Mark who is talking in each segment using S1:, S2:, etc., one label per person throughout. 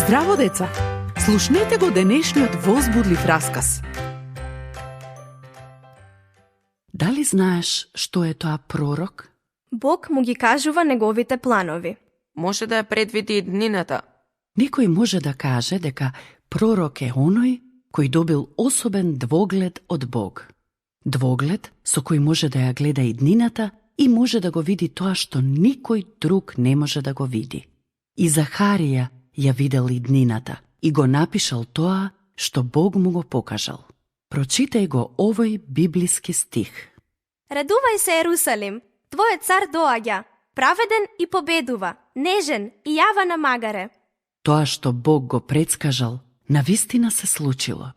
S1: Здраво, деца! Слушнете го денешниот возбудлив расказ. Дали знаеш што е тоа пророк?
S2: Бог му ги кажува неговите планови.
S3: Може да ја предвиди и днината.
S1: Некој може да каже дека пророк е оној кој добил особен двоглед од Бог. Двоглед со кој може да ја гледа и днината и може да го види тоа што никој друг не може да го види. И Захарија ја видел и днината и го напишал тоа што Бог му го покажал. Прочитај го овој библиски стих.
S2: Радувај се, Ерусалим, твојот цар доаѓа, праведен и победува, нежен и јава на магаре.
S1: Тоа што Бог го предскажал, навистина се случило.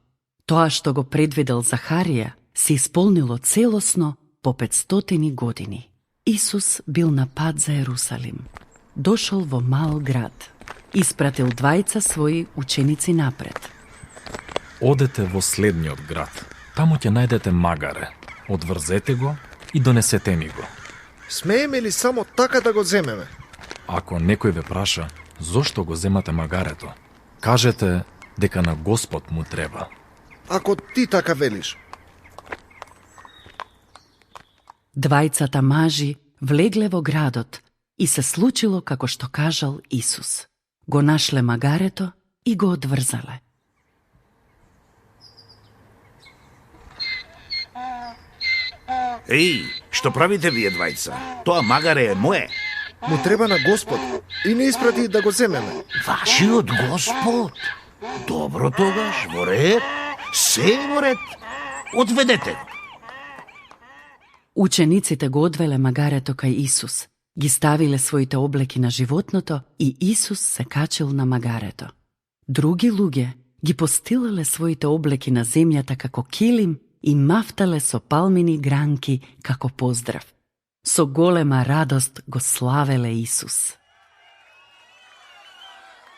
S1: Тоа што го предвидел Захарија, се исполнило целосно по 500 години. Исус бил на пат за Ерусалим. Дошол во мал град. Испратил двајца своји ученици напред.
S4: Одете во следниот град. Таму ќе најдете магаре. Одврзете го и донесете ми го.
S5: Смееме ли само така да го земеме?
S4: Ако некој ве праша, зошто го земате магарето? Кажете дека на Господ му треба.
S5: Ако ти така велиш.
S1: Двајцата мажи влегле во градот и се случило како што кажал Исус. Го нашле магарето и го одврзале.
S6: Еј, што правите вие двајца? Тоа магаре е мое.
S5: Му треба на Господ и не испрати да го земеме.
S6: Вашиот Господ? Добро тогаш, во ред. Се во ред. Одведете го.
S1: Учениците го одвеле магарето кај Исус, ги ставиле своите облеки на животното и Исус се качил на магарето. Други луѓе ги постилале своите облеки на земјата како килим и мафтале со палмини гранки како поздрав. Со голема радост го славеле Исус.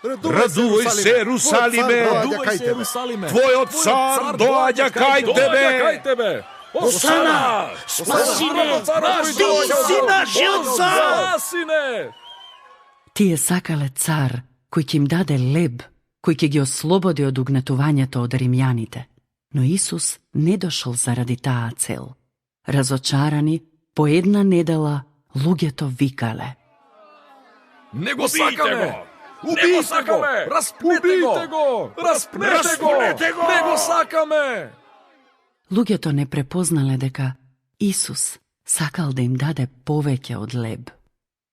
S6: Радувај се, Ерусалиме!
S4: Радувај се, Ерусалиме!
S6: Твојот цар доаѓа кај тебе!
S4: Осана!
S6: Спасине! Ти си нашиот цар!
S1: Тие сакале цар кој ќе им даде леб, кој ќе ги ослободи од угнетувањето од римјаните. Но Исус не дошол заради таа цел. Разочарани, по една недела луѓето викале:
S4: Не го сакаме!
S6: Не го сакаме!
S4: Распнете го! Распнете го! Не го сакаме!
S1: Луѓето не препознале дека Исус сакал да им даде повеќе од леб.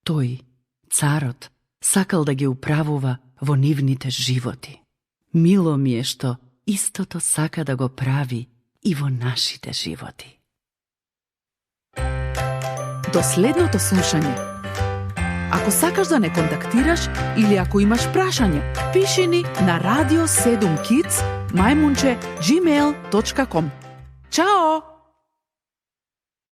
S1: Тој, царот, сакал да ги управува во нивните животи. Мило ми е што истото сака да го прави и во нашите животи. До следното слушање. Ако сакаш да не контактираш или ако имаш прашање, пиши ни на radio7kids@gmail.com. Чао!